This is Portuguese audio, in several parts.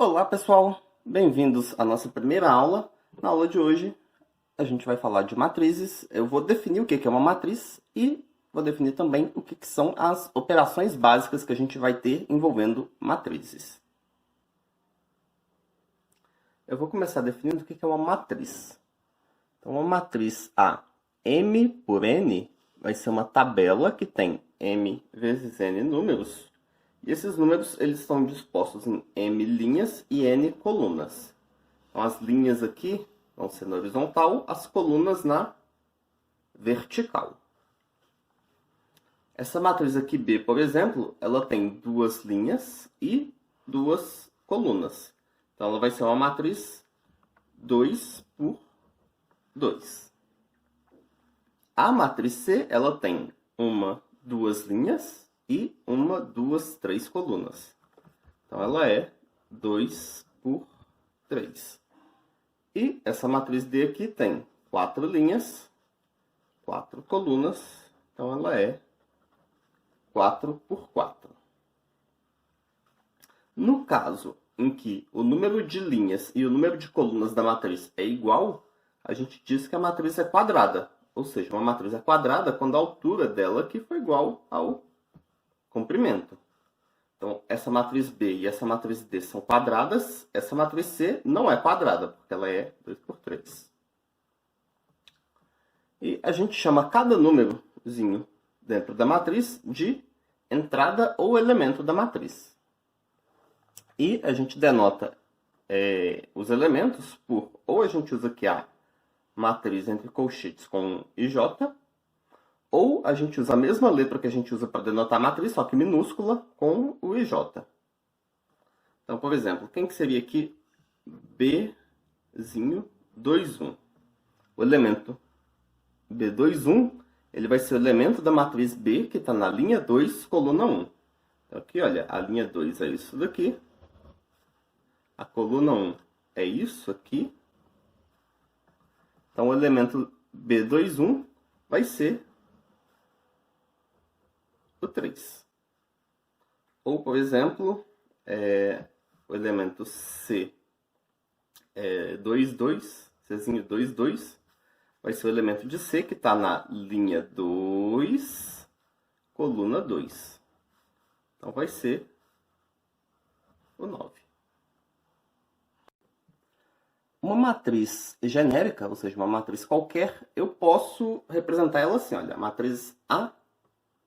Olá pessoal, bem-vindos à nossa primeira aula. Na aula de hoje a gente vai falar de matrizes. Eu vou definir o que é uma matriz e vou definir também o que são as operações básicas que a gente vai ter envolvendo matrizes. Eu vou começar definindo o que é uma matriz. Então, uma matriz A, M por N, vai ser uma tabela que tem M vezes N números. E esses números eles estão dispostos em M linhas e N colunas. Então, as linhas aqui vão ser na horizontal, as colunas na vertical. Essa matriz aqui B, por exemplo, ela tem duas linhas e duas colunas. Então, ela vai ser uma matriz 2 por 2. A matriz C, ela tem duas linhas e duas, três colunas. Então, ela é 2 por 3. E essa matriz D aqui tem 4 linhas, 4 colunas. Então, ela é 4 por 4. No caso em que o número de linhas e o número de colunas da matriz é igual, a gente diz que a matriz é quadrada. Ou seja, uma matriz é quadrada quando a altura dela aqui for igual ao comprimento. Então, essa matriz B e essa matriz D são quadradas. Essa matriz C não é quadrada, porque ela é 2 por 3. E a gente chama cada númerozinho dentro da matriz de entrada ou elemento da matriz. E a gente denota os elementos por, ou a gente usa aqui a matriz entre colchetes com IJ, ou a gente usa a mesma letra que a gente usa para denotar a matriz, só que minúscula, com o IJ. Então, por exemplo, quem que seria aqui Bzinho 21? O elemento B21, ele vai ser o elemento da matriz B, que está na linha 2, coluna 1. Então, aqui, olha, a linha 2 é isso daqui. A coluna 1 é isso aqui. Então, o elemento B21 vai ser o 3. Ou, por exemplo, o elemento C é 22, Czinho 22, vai ser o elemento de C, que está na linha 2, coluna 2. Então, vai ser o 9. Uma matriz genérica, ou seja, uma matriz qualquer, eu posso representar ela assim, olha, a matriz A,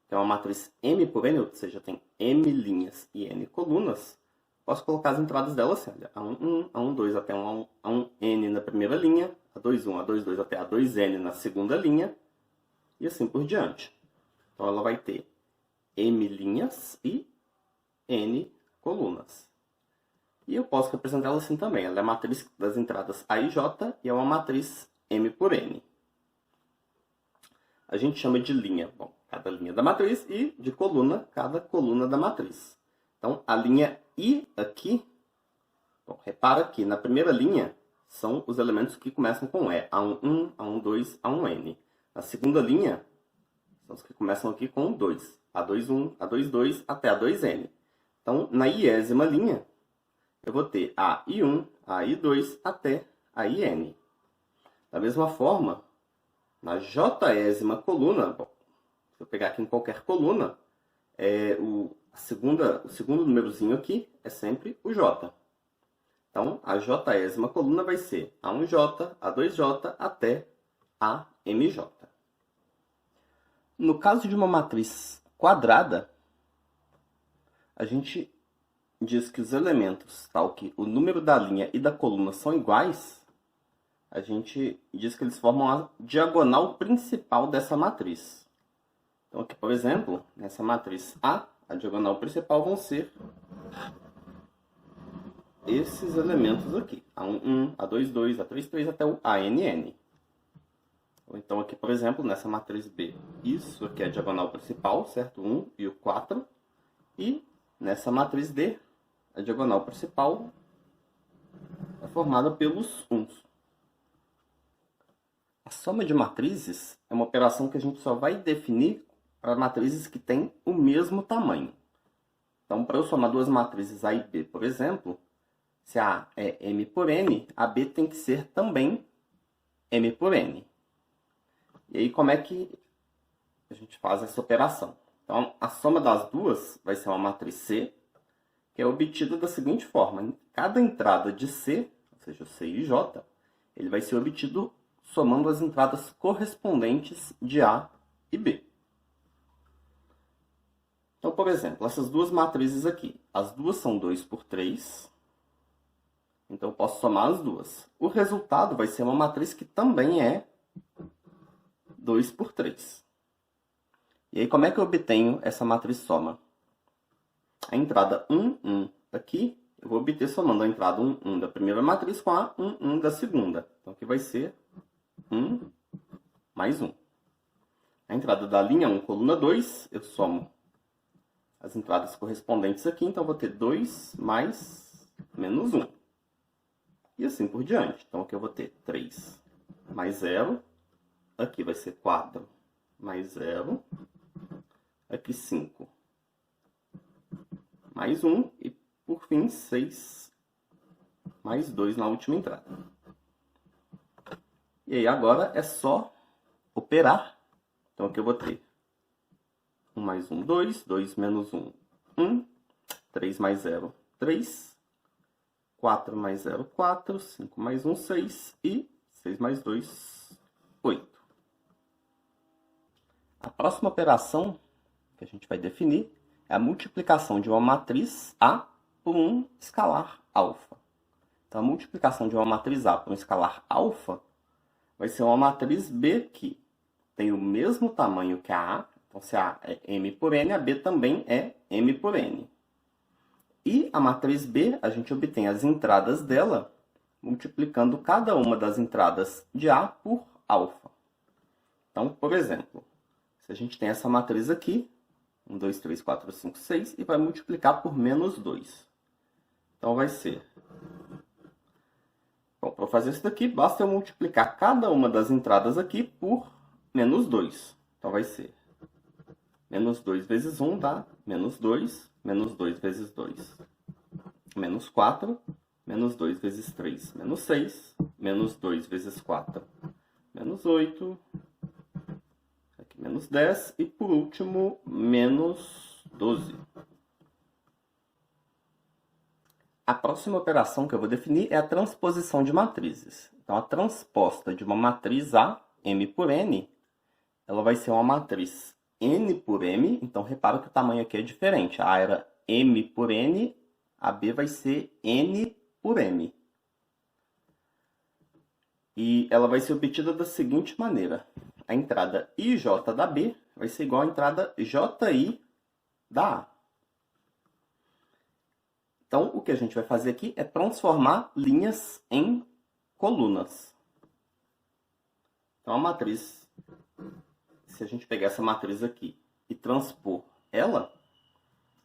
que é uma matriz M por N, ou seja, tem M linhas e N colunas, posso colocar as entradas dela assim, olha, A11, A12 até A1N na primeira linha, A21, A22 até A2N na segunda linha, e assim por diante. Então, ela vai ter M linhas e N colunas. E eu posso representar ela assim também. Ela é a matriz das entradas A e J e é uma matriz M por N. A gente chama de linha, bom, cada linha da matriz, e de coluna, cada coluna da matriz. Então, a linha I aqui, bom, repara que na primeira linha são os elementos que começam com E. A11, A12, A1N. Na segunda linha, são os que começam aqui com 2. A21, A22 até A2N. Então, na iésima linha, eu vou ter A I1, A I2 até a IN. Da mesma forma, na jésima coluna, bom, se eu pegar aqui em qualquer coluna, o segundo númerozinho aqui é sempre o J. Então, a jésima coluna vai ser A1J, A2J até a MJ. No caso de uma matriz quadrada, a gente diz que os elementos, tal que o número da linha e da coluna são iguais, a gente diz que eles formam a diagonal principal dessa matriz. Então, aqui, por exemplo, nessa matriz A, a diagonal principal vão ser esses elementos aqui. A11, A22, A33 até o ANN. Ou então, aqui, por exemplo, nessa matriz B, isso aqui é a diagonal principal, certo? 1 e o 4. E nessa matriz D, a diagonal principal é formada pelos 1s. A soma de matrizes é uma operação que a gente só vai definir para matrizes que têm o mesmo tamanho. Então, para eu somar duas matrizes A e B, por exemplo, Se A é M por N, a B tem que ser também M por N. E aí, como é que a gente faz essa operação? Então, a soma das duas vai ser uma matriz C, que é obtida da seguinte forma. Cada entrada de C, ou seja, o C e J, ele vai ser obtido somando as entradas correspondentes de A e B. Então, por exemplo, essas duas matrizes aqui, as duas são 2 por 3, então eu posso somar as duas. O resultado vai ser uma matriz que também é 2 por 3. E aí, como é que eu obtenho essa matriz soma? A entrada 1, 1 aqui, eu vou obter somando a entrada 1, 1 da primeira matriz com a 1, 1 da segunda. Então, aqui vai ser 1 mais 1. A entrada da linha 1, coluna 2, eu somo as entradas correspondentes aqui, então vou ter 2 mais menos 1. E assim por diante. Então, aqui eu vou ter 3 mais 0. Aqui vai ser 4 mais 0. Aqui 5 mais 1. E, por fim, 6 mais 2 na última entrada. E aí, agora é só operar. Então, aqui eu vou ter 1 mais 1, 2. 2 menos 1, 1. 3 mais 0, 3. 4 mais 0, 4. 5 mais 1, 6. E 6 mais 2, 8. A próxima operação que a gente vai definir é a multiplicação de uma matriz A por um escalar alfa. Então, a multiplicação de uma matriz A por um escalar alfa vai ser uma matriz B que tem o mesmo tamanho que a A. Então, se a A é M por N, a B também é M por N. E a matriz B, a gente obtém as entradas dela multiplicando cada uma das entradas de A por alfa. Então, por exemplo, se a gente tem essa matriz aqui, 1, 2, 3, 4, 5, 6, e vai multiplicar por menos 2. Então, vai ser... Bom, para fazer isso daqui, basta eu multiplicar cada uma das entradas aqui por menos 2. Então, vai ser menos 2 vezes 1 dá menos 2. Menos 2 vezes 2, menos 4. Menos 2 vezes 3, menos 6. Menos 2 vezes 4, menos 8. Aqui, menos 10. E, por último, menos 12. A próxima operação que eu vou definir é a transposição de matrizes. Então, a transposta de uma matriz A, M por N, ela vai ser uma matriz N por M. Então, repara que o tamanho aqui é diferente. A era M por N, a B vai ser N por M. E ela vai ser obtida da seguinte maneira. A entrada IJ da B vai ser igual à entrada JI da A. Então, o que a gente vai fazer aqui é transformar linhas em colunas. Então, a matriz, se a gente pegar essa matriz aqui e transpor ela,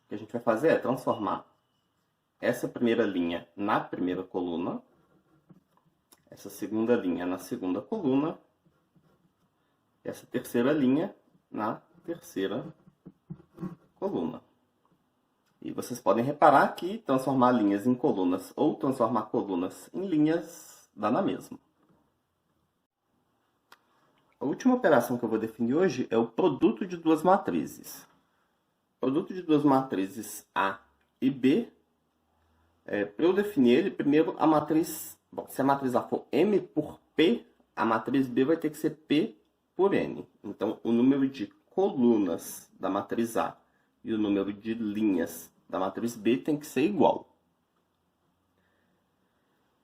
o que a gente vai fazer é transformar essa primeira linha na primeira coluna, essa segunda linha na segunda coluna, e essa terceira linha na terceira coluna. E vocês podem reparar que transformar linhas em colunas ou transformar colunas em linhas dá na mesma. A última operação que eu vou definir hoje é o produto de duas matrizes. O produto de duas matrizes A e B, para eu definir ele, primeiro a matriz... Bom, se a matriz A for M por P, a matriz B vai ter que ser P por N. Então, o número de colunas da matriz A e o número de linhas da matriz B tem que ser igual.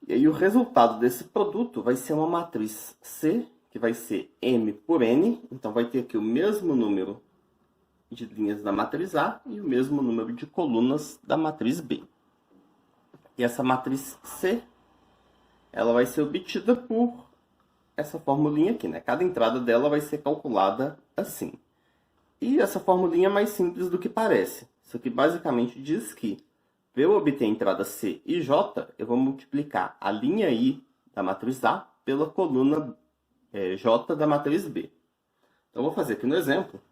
E aí o resultado desse produto vai ser uma matriz C, que vai ser M por N. Então vai ter aqui o mesmo número de linhas da matriz A e o mesmo número de colunas da matriz B. E essa matriz C, ela vai ser obtida por essa formulinha aqui, né? Cada entrada dela vai ser calculada assim. E essa formulinha é mais simples do que parece. Isso aqui basicamente diz que, para eu obter a entrada C e J, eu vou multiplicar a linha I da matriz A pela coluna J da matriz B. Então, eu vou fazer aqui no exemplo.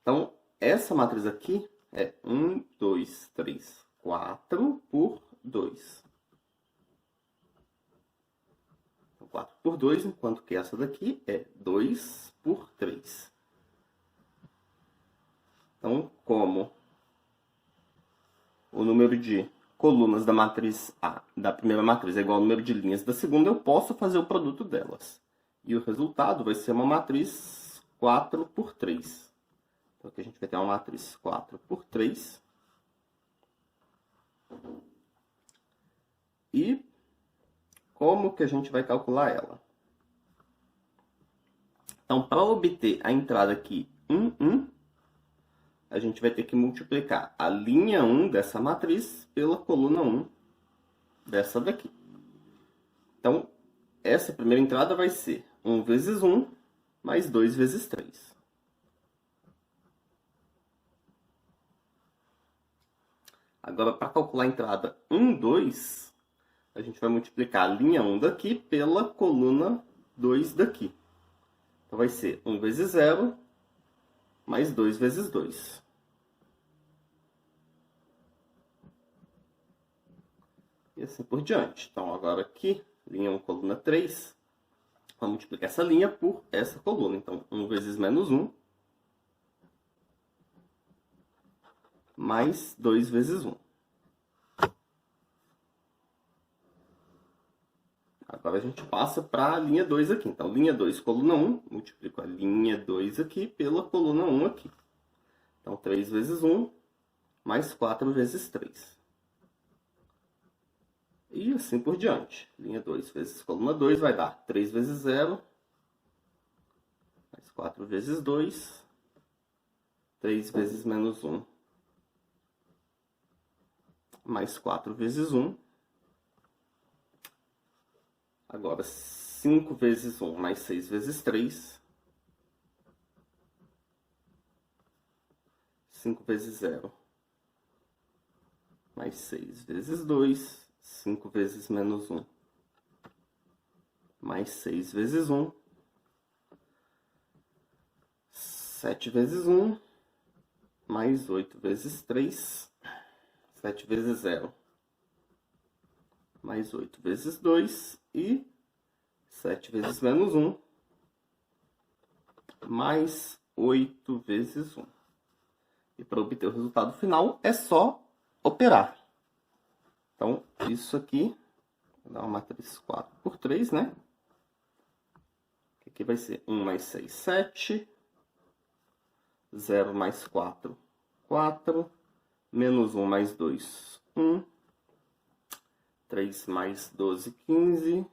Então, essa matriz aqui é 1, 2, 3, 4 por 2, enquanto que essa daqui é 2 por 3. Então, como o número de colunas da matriz A, da primeira matriz, é igual ao número de linhas da segunda, eu posso fazer o produto delas. E o resultado vai ser uma matriz 4 por 3. Então, aqui a gente vai ter uma matriz 4 por 3. E como que a gente vai calcular ela? Então, para obter a entrada aqui 1, 1, a gente vai ter que multiplicar a linha 1 dessa matriz pela coluna 1 dessa daqui. Então, essa primeira entrada vai ser 1 vezes 1 mais 2 vezes 3. Agora, para calcular a entrada 1, 2, a gente vai multiplicar a linha 1 daqui pela coluna 2 daqui. Então, vai ser 1 vezes 0 mais 2 vezes 2. E assim por diante. Então, agora aqui, linha 1, coluna 3, vamos multiplicar essa linha por essa coluna. Então, 1 vezes menos 1, mais 2 vezes 1. Agora a gente passa para a linha 2 aqui. Então, linha 2, coluna 1, multiplico a linha 2 aqui pela coluna 1 aqui. Então, 3 vezes 1, mais 4 vezes 3. E assim por diante. Linha 2 vezes coluna 2 vai dar 3 vezes 0, mais 4 vezes 2, 3 vezes menos 1, mais 4 vezes 1. Agora, 5 vezes 1 mais 6 vezes 3. 5 vezes 0 mais 6 vezes 2. 5 vezes menos 1 mais 6 vezes 1. 7 vezes 1 mais 8 vezes 3. 7 vezes 0 mais 8 vezes 2. E 7 vezes menos 1 mais 8 vezes 1. E para obter o resultado final é só operar. Então, isso aqui dá uma matriz 4 por 3, né? Aqui vai ser 1 mais 6, 7. 0 mais 4, 4. Menos 1 mais 2, 1. 3 mais 12, 15.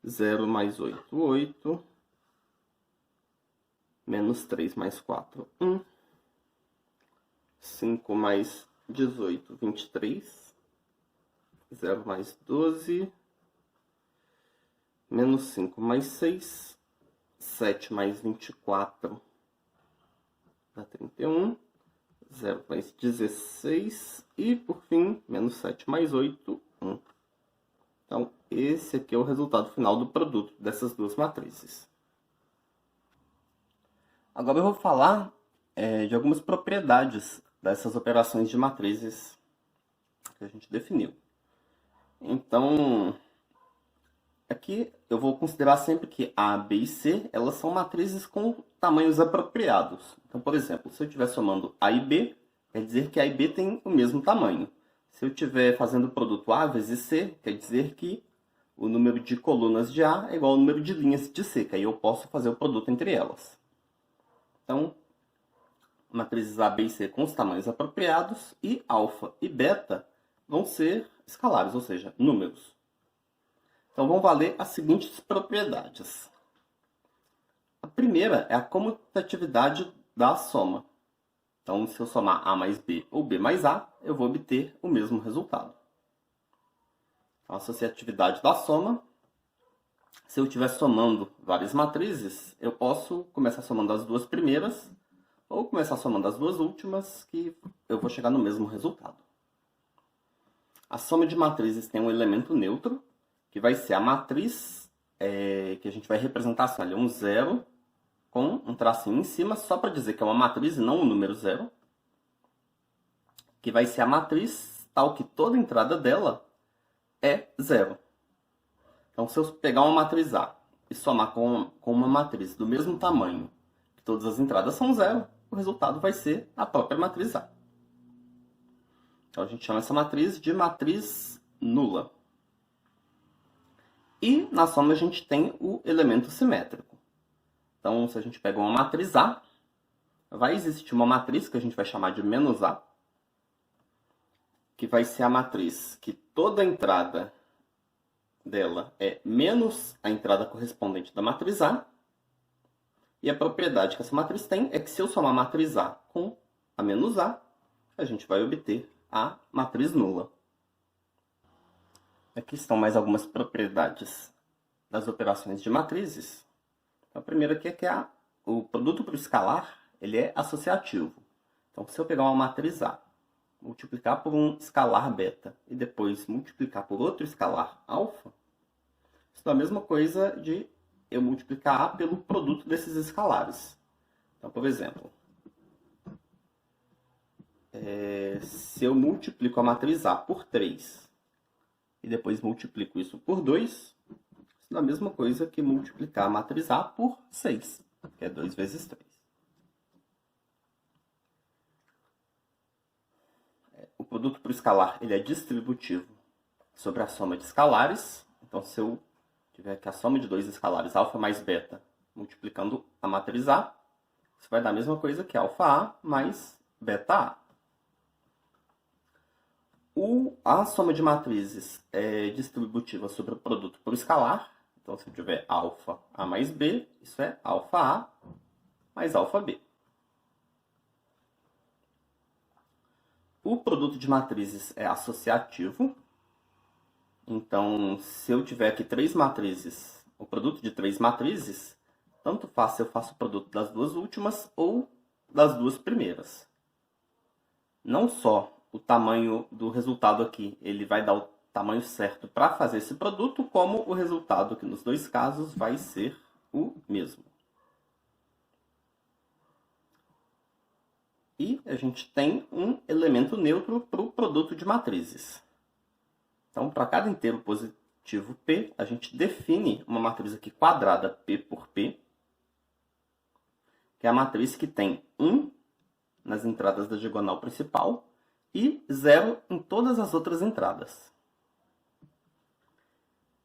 0 mais 8, 8. Menos 3 mais 4, 1. 5 mais 18, 23. 0 mais 12. Menos 5 mais 6. 7 mais 24 dá 31. 0 mais 16. E, por fim, menos 7 mais 8, 1. Então, esse aqui é o resultado final do produto dessas duas matrizes. Agora eu vou falar de algumas propriedades dessas operações de matrizes que a gente definiu. Então, aqui eu vou considerar sempre que A, B e C, elas são matrizes com tamanhos apropriados. Então, por exemplo, se eu estiver somando A e B, quer dizer que A e B têm o mesmo tamanho. Se eu estiver fazendo o produto A vezes C, quer dizer que o número de colunas de A é igual ao número de linhas de C, que aí eu posso fazer o produto entre elas. Então, matrizes A, B e C com os tamanhos apropriados, e alfa e beta vão ser escalares, ou seja, números. Então, vão valer as seguintes propriedades. A primeira é a comutatividade da soma. Então, se eu somar A mais B ou B mais A, eu vou obter o mesmo resultado. Então, a associatividade da soma, se eu estiver somando várias matrizes, eu posso começar somando as duas primeiras, ou começar somando as duas últimas, que eu vou chegar no mesmo resultado. A soma de matrizes tem um elemento neutro, que vai ser a matriz que a gente vai representar assim, olha, um zero com um tracinho em cima, só para dizer que é uma matriz e não um número zero, que vai ser a matriz tal que toda entrada dela é zero. Então, se eu pegar uma matriz A e somar com uma matriz do mesmo tamanho, que todas as entradas são zero, o resultado vai ser a própria matriz A. Então, a gente chama essa matriz de matriz nula. E na soma a gente tem o elemento simétrico. Então, se a gente pega uma matriz A, vai existir uma matriz que a gente vai chamar de menos A, que vai ser a matriz que toda entrada dela é menos a entrada correspondente da matriz A. E a propriedade que essa matriz tem é que se eu somar a matriz A com a menos A, a gente vai obter a matriz nula. Aqui estão mais algumas propriedades das operações de matrizes. A primeira aqui é que o produto por escalar ele é associativo. Então, se eu pegar uma matriz A, multiplicar por um escalar beta e depois multiplicar por outro escalar alfa, isso é a mesma coisa de eu multiplicar A pelo produto desses escalares. Então, por exemplo, se eu multiplico a matriz A por 3 e depois multiplico isso por 2, isso é a mesma coisa que multiplicar a matriz A por 6, que é 2 vezes 3. O produto por escalar ele é distributivo sobre a soma de escalares. Então, se eu tiver aqui a soma de dois escalares, alfa mais beta, multiplicando a matriz A, isso vai dar a mesma coisa que alfa A mais beta A. A soma de matrizes é distributiva sobre o produto por escalar. Então, se eu tiver alfa A mais B, isso é alfa A mais alfa B. O produto de matrizes é associativo. Então, se eu tiver aqui 3 matrizes, o produto de 3 matrizes, tanto faz se eu faço o produto das duas últimas ou das duas primeiras. Não só o tamanho do resultado aqui, ele vai dar o tamanho certo para fazer esse produto, como o resultado, que nos dois casos vai ser o mesmo. E a gente tem um elemento neutro para o produto de matrizes. Então, para cada inteiro positivo P, a gente define uma matriz aqui quadrada P por P, que é a matriz que tem 1 nas entradas da diagonal principal e 0 em todas as outras entradas.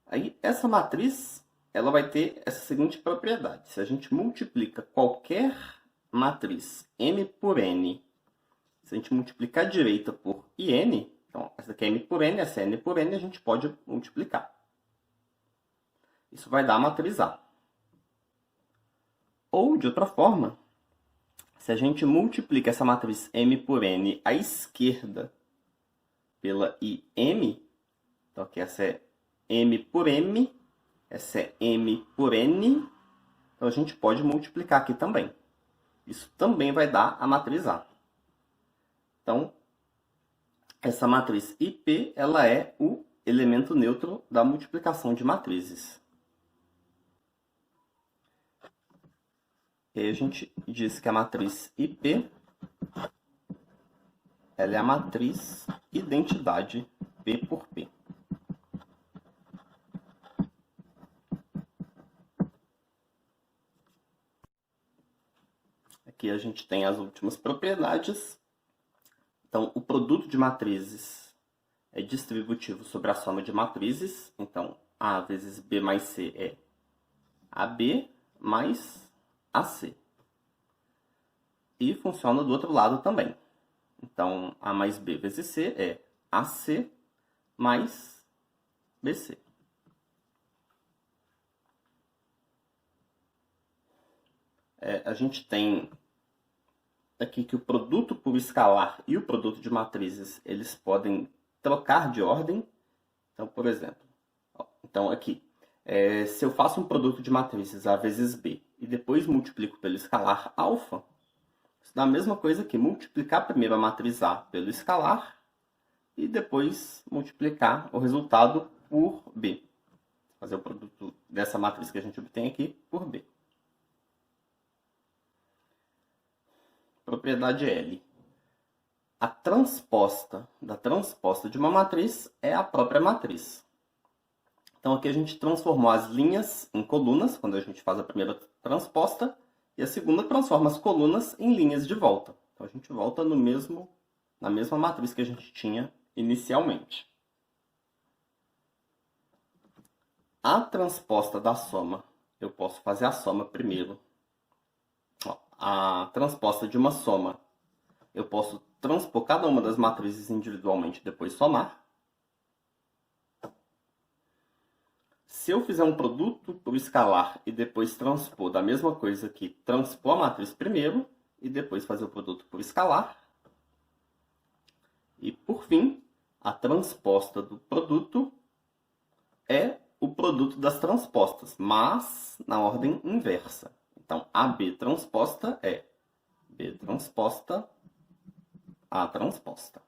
Aí, essa matriz ela vai ter essa seguinte propriedade. Se a gente multiplica qualquer matriz M por N, se a gente multiplicar a direita por IN, então essa aqui é M por N, essa é N por N, a gente pode multiplicar. Isso vai dar a matriz A. Ou, de outra forma, se a gente multiplica essa matriz M por N à esquerda pela IM, então aqui essa é M por M, essa é M por N, então a gente pode multiplicar aqui também. Isso também vai dar a matriz A. Então, essa matriz IP ela é o elemento neutro da multiplicação de matrizes. E aí a gente diz que a matriz IP ela é a matriz identidade P por P. Aqui a gente tem as últimas propriedades. Então, o produto de matrizes é distributivo sobre a soma de matrizes. Então, A vezes B mais C é AB mais AC. E funciona do outro lado também. Então, A mais B vezes C é AC mais BC. A gente tem aqui que o produto por escalar e o produto de matrizes, eles podem trocar de ordem. Então, por exemplo, então aqui, se eu faço um produto de matrizes A vezes B e depois multiplico pelo escalar alfa, isso dá a mesma coisa que multiplicar primeiro a matriz A pelo escalar e depois multiplicar o resultado por B. Fazer o produto dessa matriz que a gente obtém aqui por B. Propriedade L. A transposta da transposta de uma matriz é a própria matriz. Então aqui a gente transformou as linhas em colunas, quando a gente faz a primeira transposta, e a segunda transforma as colunas em linhas de volta. Então a gente volta na mesma matriz que a gente tinha inicialmente. A transposta da soma, eu posso fazer a soma primeiro. A transposta de uma soma, eu posso transpor cada uma das matrizes individualmente e depois somar. Se eu fizer um produto por escalar e depois transpor da mesma coisa que transpor a matriz primeiro e depois fazer o produto por escalar. E, por fim, a transposta do produto é o produto das transpostas, mas na ordem inversa. Então, AB transposta é B transposta, A transposta.